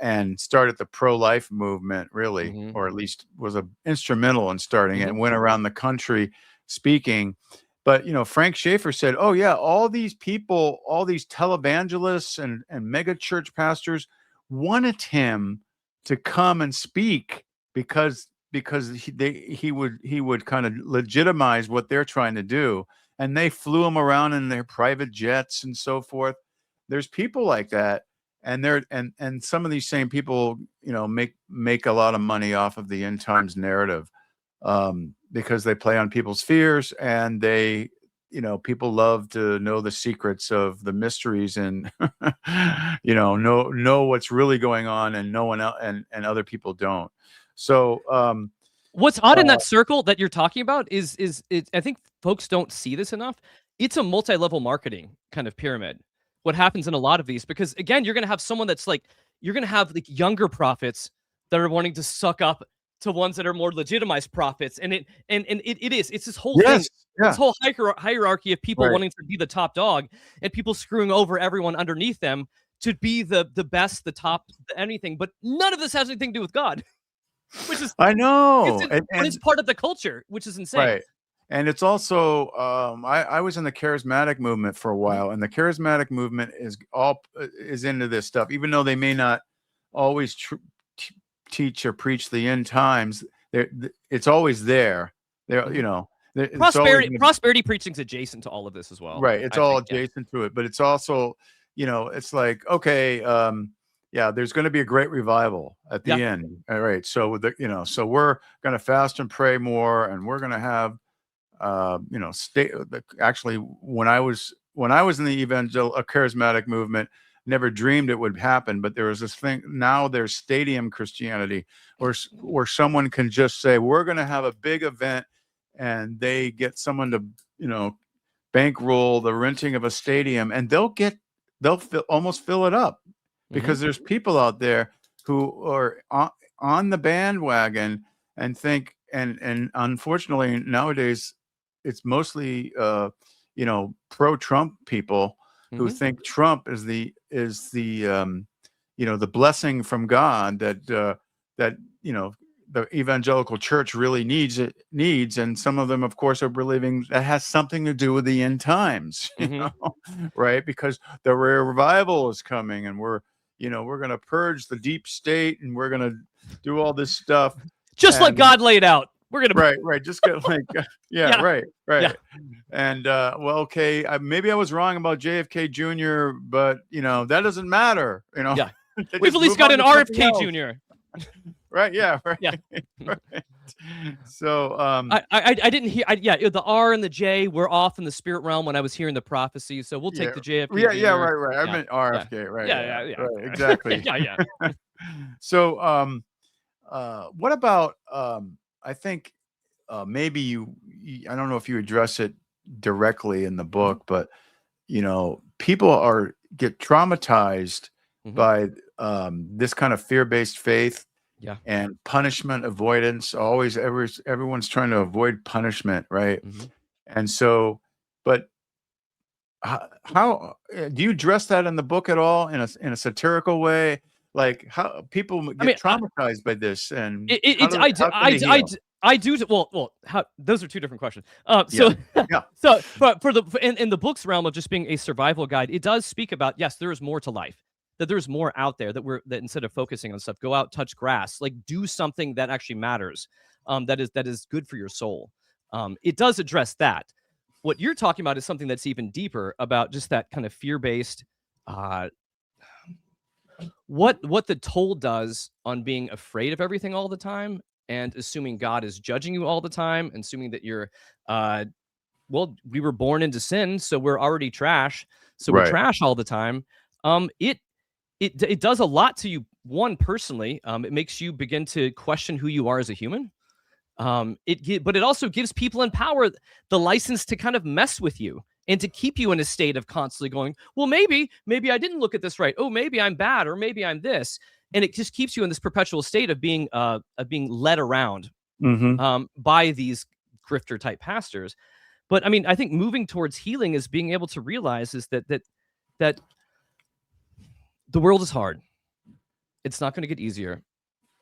and started the pro-life movement, really, or at least was instrumental in starting it, and went around the country speaking. But Frank Schaeffer said, "Oh yeah, all these people, all these televangelists and mega church pastors wanted him to come and speak because he would kind of legitimize what they're trying to do, and they flew him around in their private jets and so forth. There's people like that, and some of these same people, make a lot of money off of the end times narrative." Because they play on people's fears, and people love to know the secrets of the mysteries, and know what's really going on, and no one else and other people don't. So what's odd in that circle that you're talking about is I think folks don't see this enough. It's a multi-level marketing kind of pyramid. What happens in a lot of these, because again, you're going to have someone that's like, you're going to have like younger prophets that are wanting to suck up to ones that are more legitimized prophets, and it's this whole thing, this whole hierarchy of people wanting to be the top dog, and people screwing over everyone underneath them to be the best, the top, anything. But none of this has anything to do with God, which is, I know, but it's part of the culture, which is insane. Right. And it's also, I was in the charismatic movement for a while, and the charismatic movement is into this stuff, even though they may not always teach or preach the end times. It's always there. Prosperity preaching's adjacent to all of this as well. Right. It's all adjacent to it, but it's also, it's like, okay, there's going to be a great revival at the end. All right. So so we're going to fast and pray more, and we're going to have, actually, when I was in the charismatic movement, never dreamed it would happen, but there was this thing. Now there's stadium Christianity, where someone can just say, we're going to have a big event, and they get someone to, bankroll the renting of a stadium, and they'll almost fill it up, because there's people out there who are on the bandwagon and think, and unfortunately nowadays it's mostly pro-Trump people who think Trump is the the blessing from God that the evangelical church really needs, and some of them, of course, are believing that has something to do with the end times, right? Because the revival is coming, and we're going to purge the deep state, and we're going to do all this stuff, just like God laid out. We're gonna right. Just get like right. Yeah. And okay, maybe I was wrong about JFK Jr., but that doesn't matter. Yeah, we've at least got an RFK Jr. Right. Yeah. Right. Yeah. Right. So I didn't hear. The R and the J were off in the spirit realm when I was hearing the prophecy. So we'll take the JFK. Yeah. Right. I meant RFK. Right. Yeah. Right, exactly. Yeah. So what about I think maybe I don't know if you address it directly in the book, but people get traumatized by this kind of fear-based faith, and punishment avoidance. Everyone's trying to avoid punishment, right? And so, but how do you address that in the book at all, in a satirical way? Like, how people get traumatized by this, and I do. Well, those are two different questions. So for in the book's realm of just being a survival guide, it does speak about, yes, there is more to life, that there's more out there, that instead of focusing on stuff, go out, touch grass, like do something that actually matters, that is good for your soul. It does address that. What you're talking about is something that's even deeper, about just that kind of fear-based, what the toll does on being afraid of everything all the time, and assuming God is judging you all the time, and assuming that you're, we were born into sin, so we're already trash, so we're trash all the time. It does a lot to you, one, personally. It makes you begin to question who you are as a human. But it also gives people in power the license to kind of mess with you, and to keep you in a state of constantly going, well, maybe I didn't look at this right. Oh, maybe I'm bad, or maybe I'm this. And it just keeps you in this perpetual state of being led around by these grifter type pastors. But I mean, I think moving towards healing is being able to realize is that the world is hard. It's not going to get easier.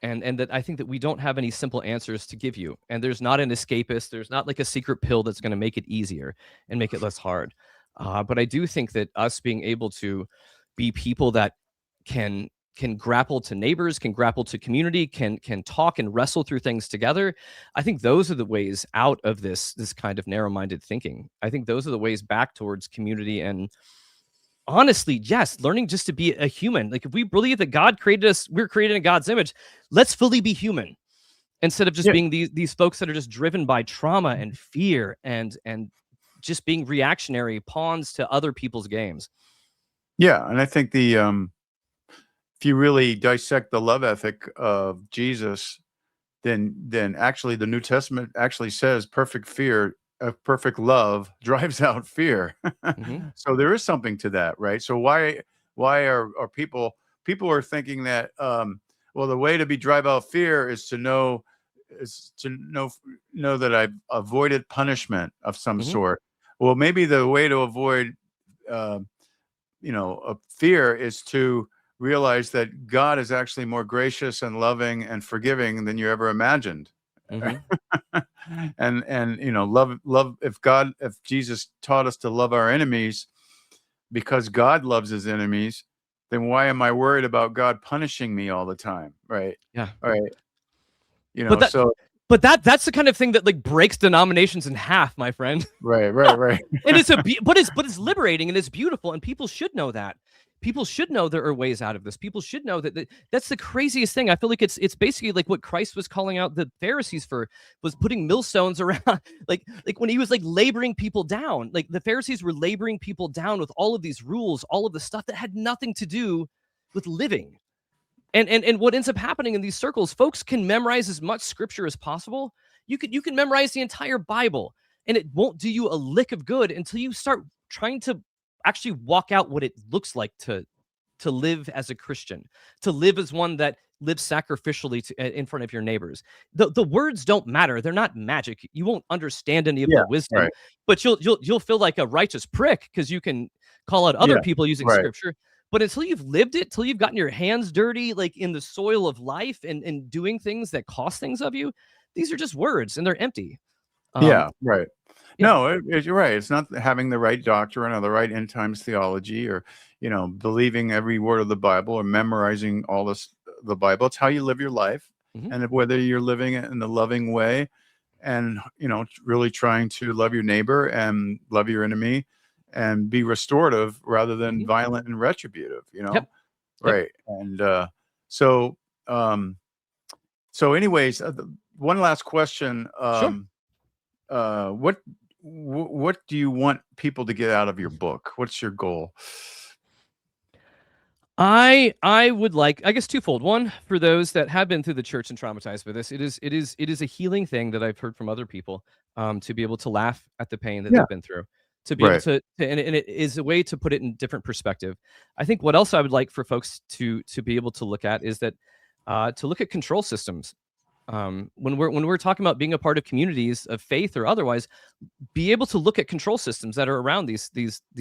and that I think that we don't have any simple answers to give you. And there's not an escapist. There's not like a secret pill that's going to make it easier and make it less hard. But I do think that us being able to be people that can grapple to neighbors, can grapple to community, can talk and wrestle through things together. I think those are the ways out of this kind of narrow-minded thinking. I think those are the ways back towards community and, honestly, yes, learning just to be a human. Like, if we believe that God created us, we're created in God's image, let's fully be human instead of just being these folks that are just driven by trauma and fear and just being reactionary pawns to other people's games. Yeah, and I think if you really dissect the love ethic of Jesus, then actually the New Testament actually says perfect love drives out fear. So there is something to that, right? So why are people are thinking that well, the way to drive out fear is to know that I've avoided punishment of some sort. Well, maybe the way to avoid fear is to realize that God is actually more gracious and loving and forgiving than you ever imagined. And love if Jesus taught us to love our enemies because God loves his enemies, then why am I worried about God punishing me all the time? Right. Yeah. All right. But that's the kind of thing that like breaks denominations in half, my friend. Right. And but it's liberating and it's beautiful, and people should know that. People should know there are ways out of this. People should know that that's the craziest thing. I feel like it's basically like what Christ was calling out the Pharisees for, was putting millstones around, like when he was like laboring people down. Like the Pharisees were laboring people down with all of these rules, all of the stuff that had nothing to do with living. And what ends up happening in these circles, folks can memorize as much scripture as possible. You can memorize the entire Bible, and it won't do you a lick of good until you start trying to actually walk out what it looks like to live as a Christian, to live as one that lives sacrificially in front of your neighbors. The words don't matter; they're not magic. You won't understand any of the wisdom, but you'll feel like a righteous prick because you can call out other people using scripture. But until you've lived it, till you've gotten your hands dirty, like in the soil of life and doing things that cost things of you, these are just words and they're empty. Right. No, you're right. It's not having the right doctrine or the right end times theology or, believing every word of the Bible or memorizing all the Bible. It's how you live your life, and whether you're living it in the loving way and, really trying to love your neighbor and love your enemy and be restorative rather than violent and retributive, Right. And so anyways, one last question. What do you want people to get out of your book? What's your goal? I would like, I guess, twofold. One, for those that have been through the church and traumatized by this, it is a healing thing that I've heard from other people, to be able to laugh at the pain that they've been through, to be able to and it is a way to put it in different perspective. I think what else I would like for folks to be able to look at is that to look at control systems. When we're talking about being a part of communities of faith or otherwise, be able to look at control systems that are around these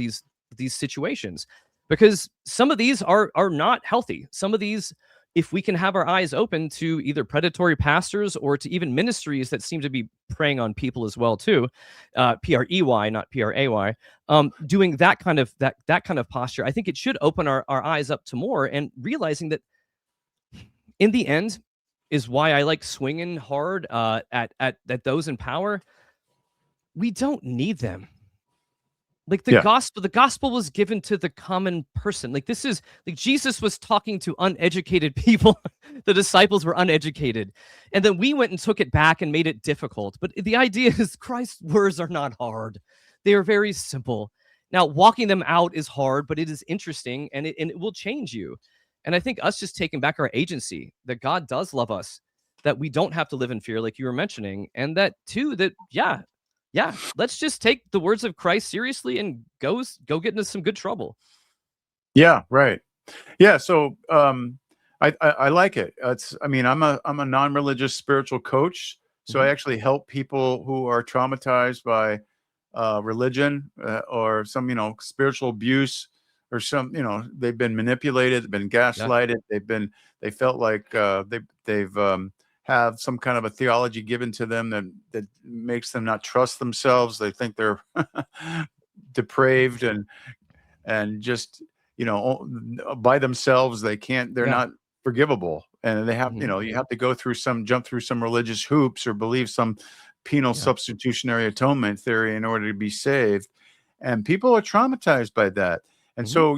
situations, because some of these are not healthy. Some of these, if we can have our eyes open to either predatory pastors or to even ministries that seem to be preying on people as well too, PREY, not PRAY, doing that kind of posture, I think it should open our eyes up to more, and realizing that in the end is why I like swinging hard at those in power. We don't need them. Like the gospel was given to the common person. Like this is like Jesus was talking to uneducated people. The disciples were uneducated. And then we went and took it back and made it difficult. But the idea is Christ's words are not hard. They are very simple. Now, walking them out is hard, but it is interesting, and it will change you. And I think us just taking back our agency, that God does love us, that we don't have to live in fear, like you were mentioning, and that too, that let's just take the words of Christ seriously and go get into some good trouble. Yeah, right. Yeah, so I like it. I'm a non-religious spiritual coach, so I actually help people who are traumatized by religion or some spiritual abuse or some, they've been manipulated, they've been gaslighted, they felt like they've have some kind of a theology given to them that makes them not trust themselves. They think they're depraved and just, by themselves, they're not forgivable. And they have, you have to jump through some religious hoops or believe some penal substitutionary atonement theory in order to be saved. And people are traumatized by that. And so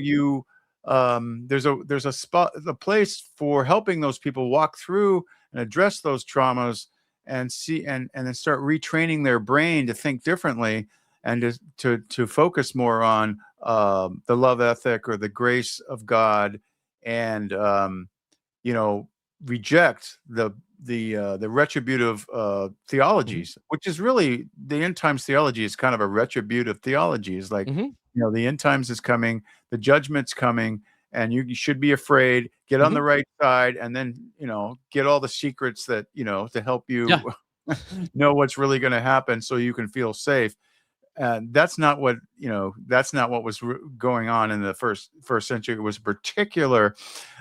there's a place for helping those people walk through and address those traumas and then start retraining their brain to think differently and to focus more on the love ethic or the grace of God, and reject the retributive theologies, which is really the end times theology is kind of a retributive theology. It's like, the end times is coming, the judgment's coming, and you should be afraid, get on the right side, and then, get all the secrets that, to help you know what's really going to happen so you can feel safe. And that's not what was going on in the first century. It was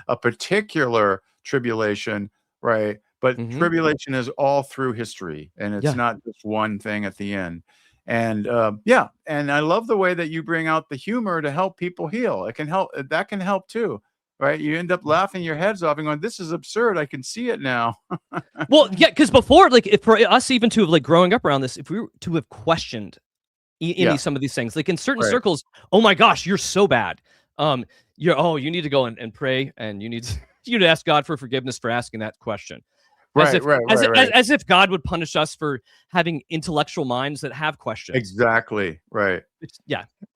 a particular tribulation, right? But tribulation is all through history, and it's not just one thing at the end. And and I love the way that you bring out the humor to help people heal. It can help. That can help too, right? You end up laughing your heads off and going, "This is absurd. I can see it now." Well, yeah, because before, like, if for us even to have like growing up around this, if we were to have questioned some of these things, like in certain circles, oh my gosh, you're so bad. You need to go and pray, and you need to ask God for forgiveness for asking that question. As if God would punish us for having intellectual minds that have questions. Exactly. Right.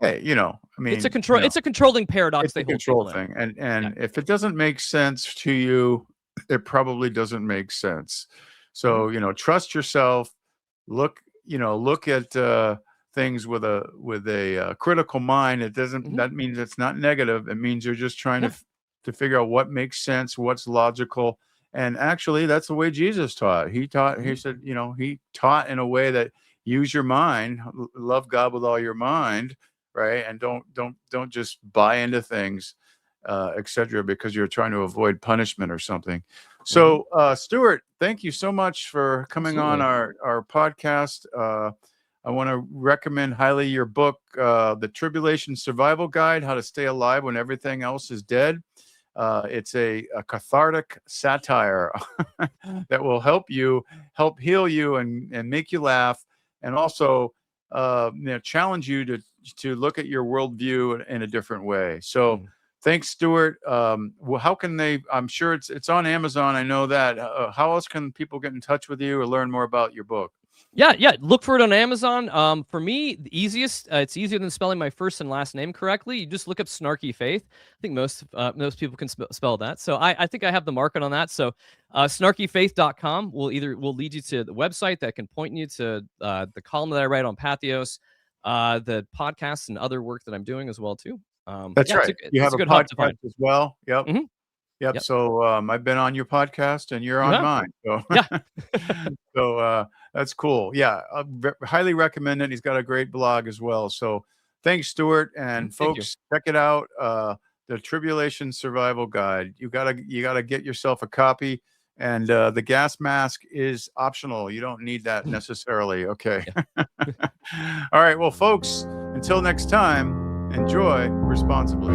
Hey, it's a controlling paradox. It's a control thing. And if it doesn't make sense to you, it probably doesn't make sense. So, trust yourself, look at things with a critical mind. It doesn't, that means it's not negative. It means you're just trying to figure out what makes sense, what's logical. And actually, that's the way Jesus taught. He said, he taught in a way that use your mind, love God with all your mind, right? And don't just buy into things, etc., because you're trying to avoid punishment or something. So, Stuart, thank you so much for coming on our podcast. I want to recommend highly your book, The Tribulation Survival Guide: How to Stay Alive When Everything Else is Dead. It's a cathartic satire that will help heal you and make you laugh, and also challenge you to look at your worldview in a different way. So thanks, Stuart. How can they? I'm sure it's on Amazon. I know that. How else can people get in touch with you or learn more about your book? Yeah. Look for it on Amazon. For me, the easiest, it's easier than spelling my first and last name correctly. You just look up Snarky Faith. I think most people can spell that. So I think I have the market on that. So snarkyfaith.com will lead you to the website that can point you to the column that I write on Pathos, the podcasts and other work that I'm doing as well too. That's right. You have a good podcast as well. Yep. Yep. So I've been on your podcast and you're on mine. So so that's cool. Yeah, I highly recommend it. He's got a great blog as well. So thanks, Stuart. And folks, check it out. The Tribulation Survival Guide. You gotta get yourself a copy. And the gas mask is optional. You don't need that necessarily. Okay. All right. Well, folks, until next time, enjoy responsibly.